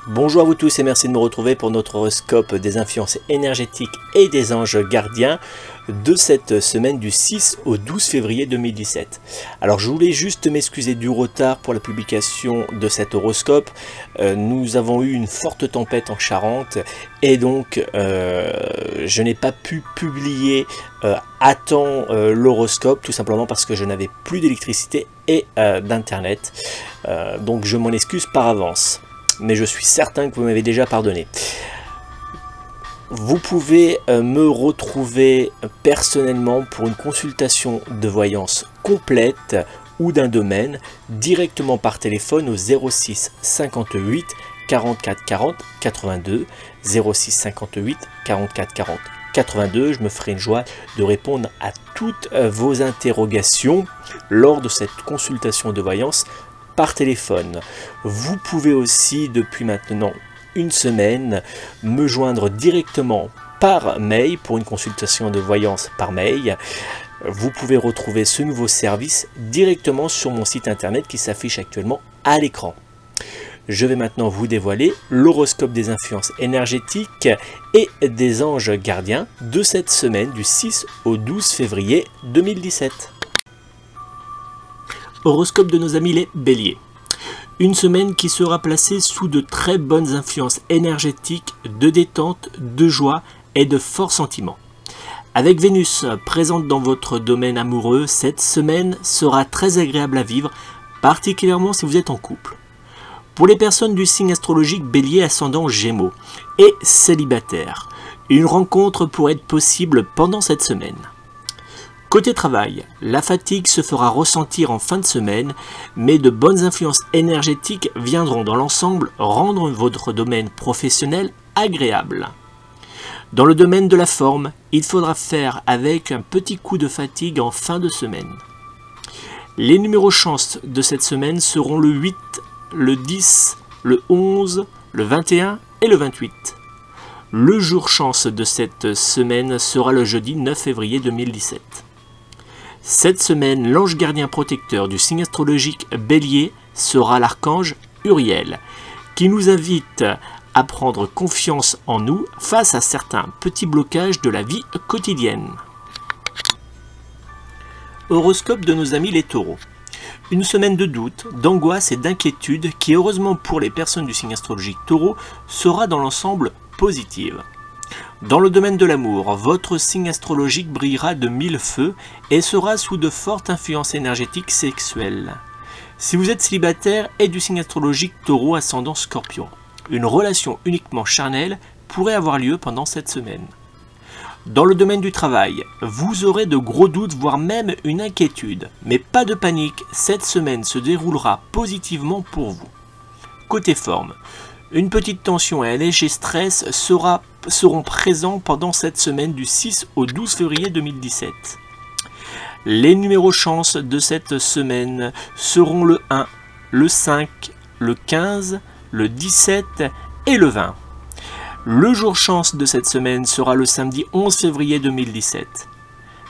Bonjour à vous tous et merci de me retrouver pour notre horoscope des influences énergétiques et des anges gardiens de cette semaine du 6 au 12 février 2017. Alors je voulais juste m'excuser du retard pour la publication de cet horoscope. Nous avons eu une forte tempête en Charente et donc je n'ai pas pu publier à temps l'horoscope, tout simplement parce que je n'avais plus d'électricité et d'internet. Donc je m'en excuse par avance. Mais je suis certain que vous m'avez déjà pardonné. Vous pouvez me retrouver personnellement pour une consultation de voyance complète ou d'un domaine directement par téléphone au 06 58 44 40 82 06 58 44 40 82. Je me ferai une joie de répondre à toutes vos interrogations lors de cette consultation de voyance par téléphone. Vous pouvez aussi depuis maintenant une semaine me joindre directement par mail pour une consultation de voyance par mail. Vous pouvez retrouver ce nouveau service directement sur mon site internet qui s'affiche actuellement à l'écran. Je vais maintenant vous dévoiler l'horoscope des influences énergétiques et des anges gardiens de cette semaine du 6 au 12 février 2017. Horoscope de nos amis les Béliers. Une semaine qui sera placée sous de très bonnes influences énergétiques, de détente, de joie et de forts sentiments. Avec Vénus présente dans votre domaine amoureux, cette semaine sera très agréable à vivre, particulièrement si vous êtes en couple. Pour les personnes du signe astrologique Bélier ascendant Gémeaux et célibataires, une rencontre pourrait être possible pendant cette semaine. Côté travail, la fatigue se fera ressentir en fin de semaine, mais de bonnes influences énergétiques viendront dans l'ensemble rendre votre domaine professionnel agréable. Dans le domaine de la forme, il faudra faire avec un petit coup de fatigue en fin de semaine. Les numéros chance de cette semaine seront le 8, le 10, le 11, le 21 et le 28. Le jour chance de cette semaine sera le jeudi 9 février 2017. Cette semaine, l'ange gardien protecteur du signe astrologique Bélier sera l'archange Uriel, qui nous invite à prendre confiance en nous face à certains petits blocages de la vie quotidienne. Horoscope de nos amis les taureaux. Une semaine de doute, d'angoisse et d'inquiétude qui, heureusement pour les personnes du signe astrologique taureau, sera dans l'ensemble positive. Dans le domaine de l'amour, votre signe astrologique brillera de mille feux et sera sous de fortes influences énergétiques sexuelles. Si vous êtes célibataire et du signe astrologique taureau ascendant scorpion, une relation uniquement charnelle pourrait avoir lieu pendant cette semaine. Dans le domaine du travail, vous aurez de gros doutes, voire même une inquiétude. Mais pas de panique, cette semaine se déroulera positivement pour vous. Côté forme, une petite tension et un léger stress seront présents pendant cette semaine du 6 au 12 février 2017. Les numéros chance de cette semaine seront le 1, le 5, le 15, le 17 et le 20. Le jour chance de cette semaine sera le samedi 11 février 2017.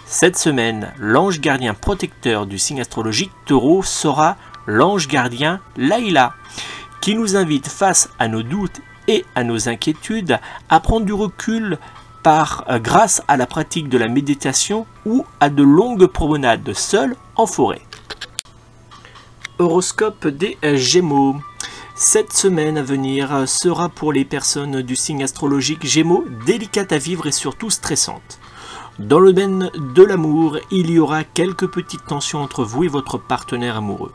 Cette semaine, l'ange gardien protecteur du signe astrologique Taureau sera l'ange gardien Laïla, qui nous invite face à nos doutes et à nos inquiétudes à prendre du recul grâce à la pratique de la méditation ou à de longues promenades seules en forêt. Horoscope des Gémeaux. Cette semaine à venir sera pour les personnes du signe astrologique Gémeaux délicate à vivre et surtout stressante. Dans le domaine de l'amour, il y aura quelques petites tensions entre vous et votre partenaire amoureux.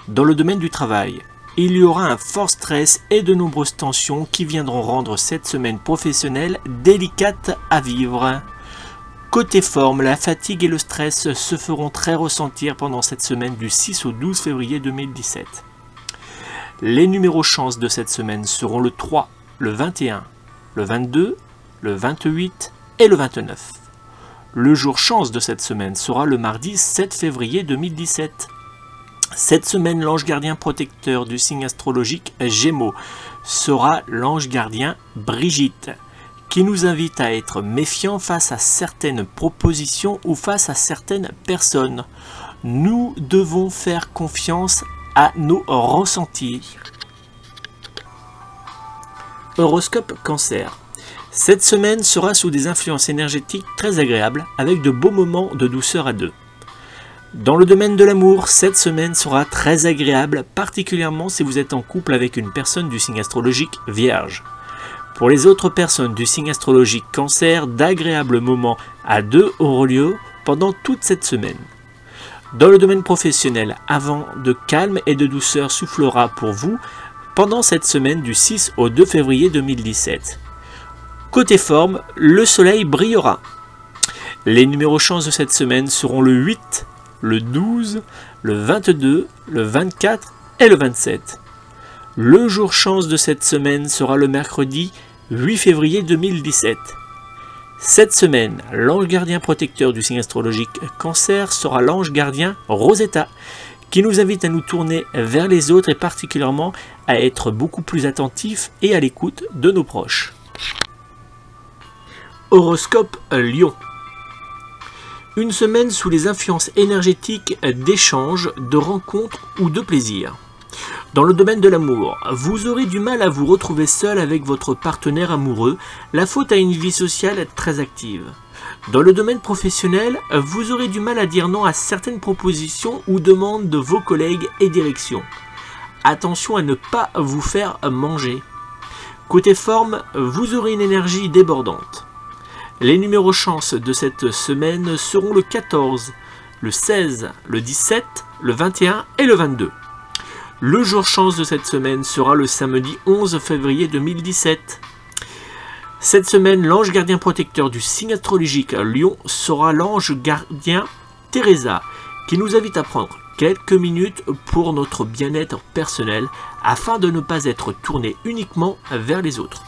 Dans le domaine du travail, il y aura un fort stress et de nombreuses tensions qui viendront rendre cette semaine professionnelle délicate à vivre. Côté forme, la fatigue et le stress se feront très ressentir pendant cette semaine du 6 au 12 février 2017. Les numéros chance de cette semaine seront le 3, le 21, le 22, le 28 et le 29. Le jour chance de cette semaine sera le mardi 7 février 2017. Cette semaine, l'ange gardien protecteur du signe astrologique Gémeaux sera l'ange gardien Brigitte, qui nous invite à être méfiants face à certaines propositions ou face à certaines personnes. Nous devons faire confiance à nos ressentis. Horoscope Cancer. Cette semaine sera sous des influences énergétiques très agréables avec de beaux moments de douceur à deux. Dans le domaine de l'amour, cette semaine sera très agréable, particulièrement si vous êtes en couple avec une personne du signe astrologique Vierge. Pour les autres personnes du signe astrologique Cancer, d'agréables moments à deux auront lieu pendant toute cette semaine. Dans le domaine professionnel, un vent de calme et de douceur soufflera pour vous pendant cette semaine du 6 au 2 février 2017. Côté forme, le soleil brillera. Les numéros chance de cette semaine seront le 8, le 12, le 22, le 24 et le 27. Le jour chance de cette semaine sera le mercredi 8 février 2017. Cette semaine, l'ange gardien protecteur du signe astrologique Cancer sera l'ange gardien Rosetta, qui nous invite à nous tourner vers les autres et particulièrement à être beaucoup plus attentifs et à l'écoute de nos proches. Horoscope Lion. Une semaine sous les influences énergétiques d'échanges, de rencontres ou de plaisir. Dans le domaine de l'amour, vous aurez du mal à vous retrouver seul avec votre partenaire amoureux, la faute à une vie sociale très active. Dans le domaine professionnel, vous aurez du mal à dire non à certaines propositions ou demandes de vos collègues et directions. Attention à ne pas vous faire manger. Côté forme, vous aurez une énergie débordante. Les numéros chance de cette semaine seront le 14, le 16, le 17, le 21 et le 22. Le jour chance de cette semaine sera le samedi 11 février 2017. Cette semaine, l'ange gardien protecteur du signe astrologique Lion sera l'ange gardien Teresa, qui nous invite à prendre quelques minutes pour notre bien-être personnel afin de ne pas être tourné uniquement vers les autres.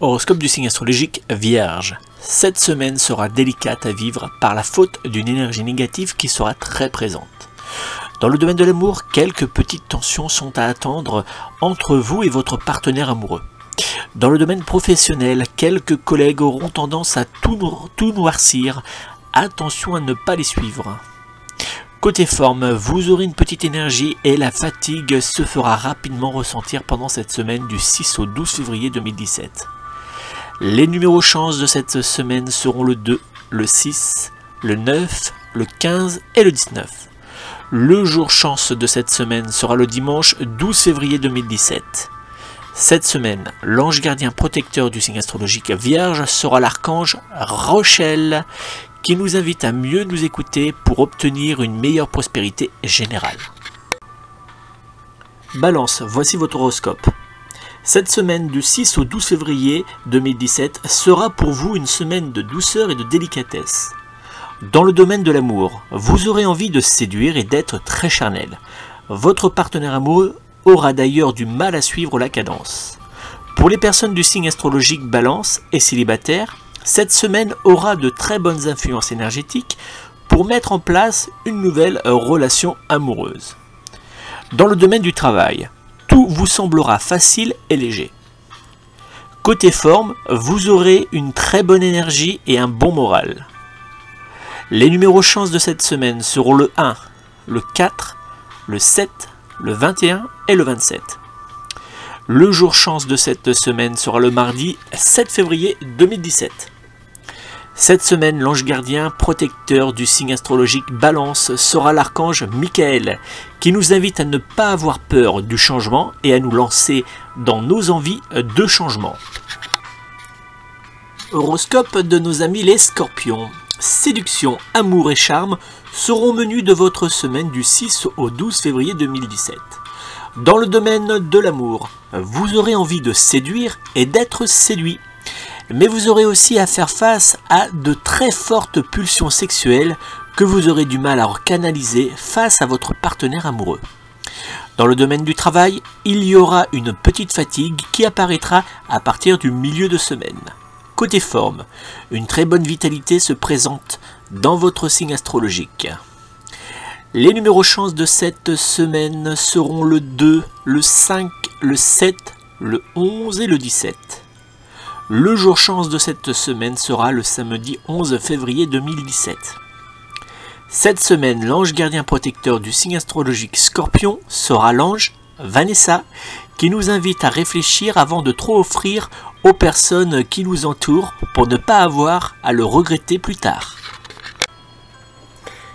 Horoscope du signe astrologique Vierge. Cette semaine sera délicate à vivre par la faute d'une énergie négative qui sera très présente. Dans le domaine de l'amour, quelques petites tensions sont à attendre entre vous et votre partenaire amoureux. Dans le domaine professionnel, quelques collègues auront tendance à tout noircir. Attention à ne pas les suivre. Côté forme, vous aurez une petite énergie et la fatigue se fera rapidement ressentir pendant cette semaine du 6 au 12 février 2017. Les numéros chance de cette semaine seront le 2, le 6, le 9, le 15 et le 19. Le jour chance de cette semaine sera le dimanche 12 février 2017. Cette semaine, l'ange gardien protecteur du signe astrologique Vierge sera l'archange Rochelle, qui nous invite à mieux nous écouter pour obtenir une meilleure prospérité générale. Balance, voici votre horoscope. Cette semaine du 6 au 12 février 2017 sera pour vous une semaine de douceur et de délicatesse. Dans le domaine de l'amour, vous aurez envie de séduire et d'être très charnel. Votre partenaire amoureux aura d'ailleurs du mal à suivre la cadence. Pour les personnes du signe astrologique Balance et célibataires, cette semaine aura de très bonnes influences énergétiques pour mettre en place une nouvelle relation amoureuse. Dans le domaine du travail, tout vous semblera facile et léger. Côté forme, vous aurez une très bonne énergie et un bon moral. Les numéros chance de cette semaine seront le 1, le 4, le 7, le 21 et le 27. Le jour chance de cette semaine sera le mardi 7 février 2017. Cette semaine, l'ange gardien protecteur du signe astrologique Balance sera l'archange Michael, qui nous invite à ne pas avoir peur du changement et à nous lancer dans nos envies de changement. Horoscope de nos amis les Scorpions. Séduction, amour et charme seront menus de votre semaine du 6 au 12 février 2017. Dans le domaine de l'amour, vous aurez envie de séduire et d'être séduit. Mais vous aurez aussi à faire face à de très fortes pulsions sexuelles que vous aurez du mal à canaliser face à votre partenaire amoureux. Dans le domaine du travail, il y aura une petite fatigue qui apparaîtra à partir du milieu de semaine. Côté forme, une très bonne vitalité se présente dans votre signe astrologique. Les numéros chance de cette semaine seront le 2, le 5, le 7, le 11 et le 17. Le jour chance de cette semaine sera le samedi 11 février 2017. Cette semaine, l'ange gardien protecteur du signe astrologique Scorpion sera l'ange Vanessa, qui nous invite à réfléchir avant de trop offrir aux personnes qui nous entourent pour ne pas avoir à le regretter plus tard.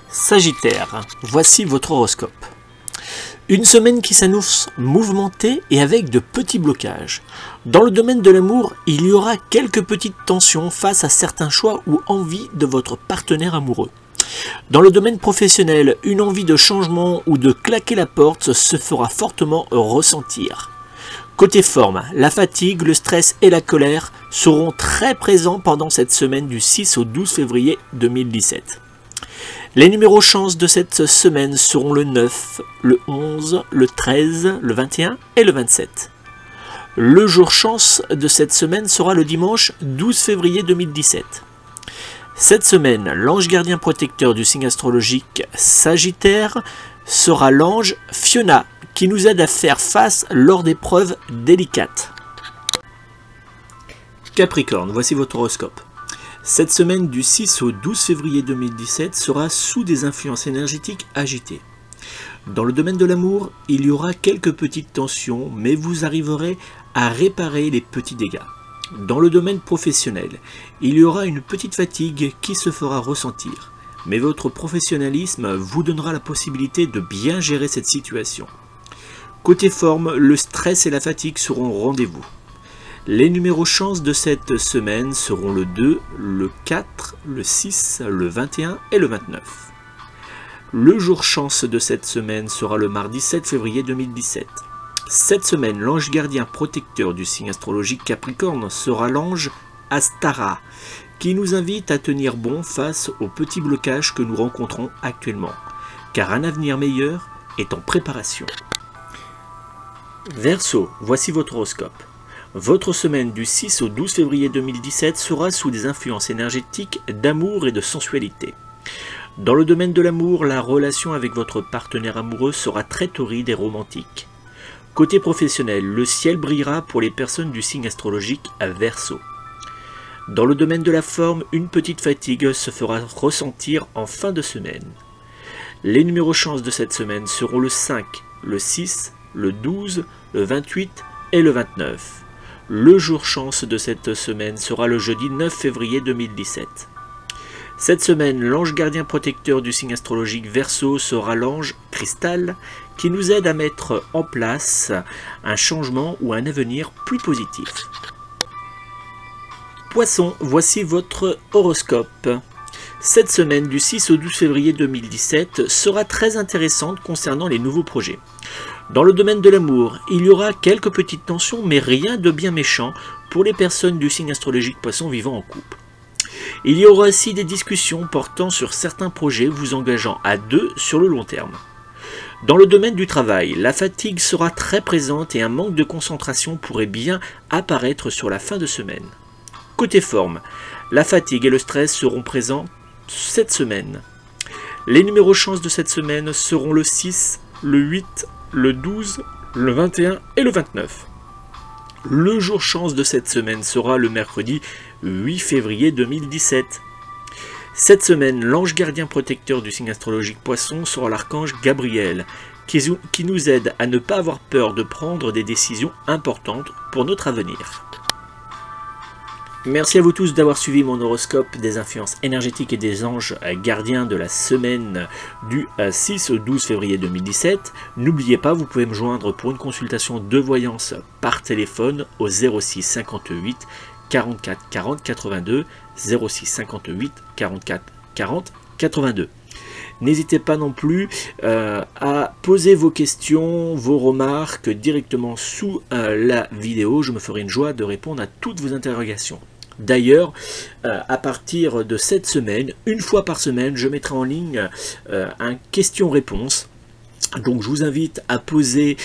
Sagittaire, voici votre horoscope. Une semaine qui s'annonce mouvementée et avec de petits blocages. Dans le domaine de l'amour, il y aura quelques petites tensions face à certains choix ou envies de votre partenaire amoureux. Dans le domaine professionnel, une envie de changement ou de claquer la porte se fera fortement ressentir. Côté forme, la fatigue, le stress et la colère seront très présents pendant cette semaine du 6 au 12 février 2017. Les numéros chance de cette semaine seront le 9, le 11, le 13, le 21 et le 27. Le jour chance de cette semaine sera le dimanche 12 février 2017. Cette semaine, l'ange gardien protecteur du signe astrologique Sagittaire sera l'ange Fiona, qui nous aide à faire face lors d'épreuves délicates. Capricorne, voici votre horoscope. Cette semaine du 6 au 12 février 2017 sera sous des influences énergétiques agitées. Dans le domaine de l'amour, il y aura quelques petites tensions, mais vous arriverez à réparer les petits dégâts. Dans le domaine professionnel, il y aura une petite fatigue qui se fera ressentir, mais votre professionnalisme vous donnera la possibilité de bien gérer cette situation. Côté forme, le stress et la fatigue seront au rendez-vous. Les numéros chance de cette semaine seront le 2, le 4, le 6, le 21 et le 29. Le jour chance de cette semaine sera le mardi 7 février 2017. Cette semaine, l'ange gardien protecteur du signe astrologique Capricorne sera l'ange Astara, qui nous invite à tenir bon face aux petits blocages que nous rencontrons actuellement, car un avenir meilleur est en préparation. Verseau, voici votre horoscope. Votre semaine du 6 au 12 février 2017 sera sous des influences énergétiques d'amour et de sensualité. Dans le domaine de l'amour, la relation avec votre partenaire amoureux sera très torride et romantique. Côté professionnel, le ciel brillera pour les personnes du signe astrologique à Verseau. Dans le domaine de la forme, une petite fatigue se fera ressentir en fin de semaine. Les numéros chance de cette semaine seront le 5, le 6, le 12, le 28 et le 29. Le jour chance de cette semaine sera le jeudi 9 février 2017. Cette semaine, l'ange gardien protecteur du signe astrologique Verseau sera l'ange Cristal, qui nous aide à mettre en place un changement ou un avenir plus positif. Poisson, voici votre horoscope. Cette semaine du 6 au 12 février 2017 sera très intéressante concernant les nouveaux projets. Dans le domaine de l'amour, il y aura quelques petites tensions, mais rien de bien méchant pour les personnes du signe astrologique Poisson vivant en couple. Il y aura aussi des discussions portant sur certains projets vous engageant à deux sur le long terme. Dans le domaine du travail, la fatigue sera très présente et un manque de concentration pourrait bien apparaître sur la fin de semaine. Côté forme, la fatigue et le stress seront présents cette semaine. Les numéros chance de cette semaine seront le 6, le 8, le 12, le 21 et le 29. Le jour chance de cette semaine sera le mercredi 8 février 2017. Cette semaine, l'ange gardien protecteur du signe astrologique Poisson sera l'archange Gabriel, qui nous aide à ne pas avoir peur de prendre des décisions importantes pour notre avenir. Merci à vous tous d'avoir suivi mon horoscope des influences énergétiques et des anges gardiens de la semaine du 6 au 12 février 2017. N'oubliez pas, vous pouvez me joindre pour une consultation de voyance par téléphone au 06 58 44 40 82, 06 58 44 40 82. N'hésitez pas non plus à poser vos questions, vos remarques directement sous la vidéo. Je me ferai une joie de répondre à toutes vos interrogations. D'ailleurs, à partir de cette semaine, une fois par semaine, je mettrai en ligne un question-réponse. Donc je vous invite à poser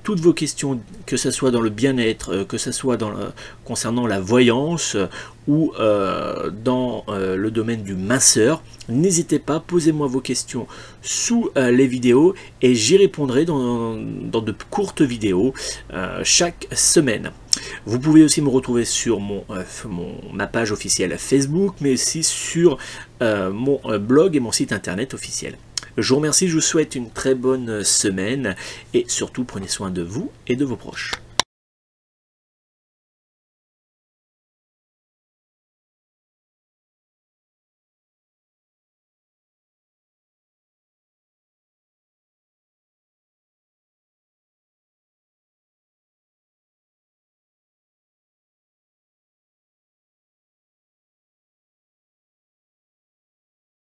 toutes vos questions, que ce soit dans le bien-être, que ce soit concernant la voyance ou dans le domaine du minceur. N'hésitez pas, posez-moi vos questions sous les vidéos et j'y répondrai dans de courtes vidéos chaque semaine. Vous pouvez aussi me retrouver sur ma page officielle Facebook, mais aussi sur mon blog et mon site internet officiel. Je vous remercie, je vous souhaite une très bonne semaine et surtout prenez soin de vous et de vos proches.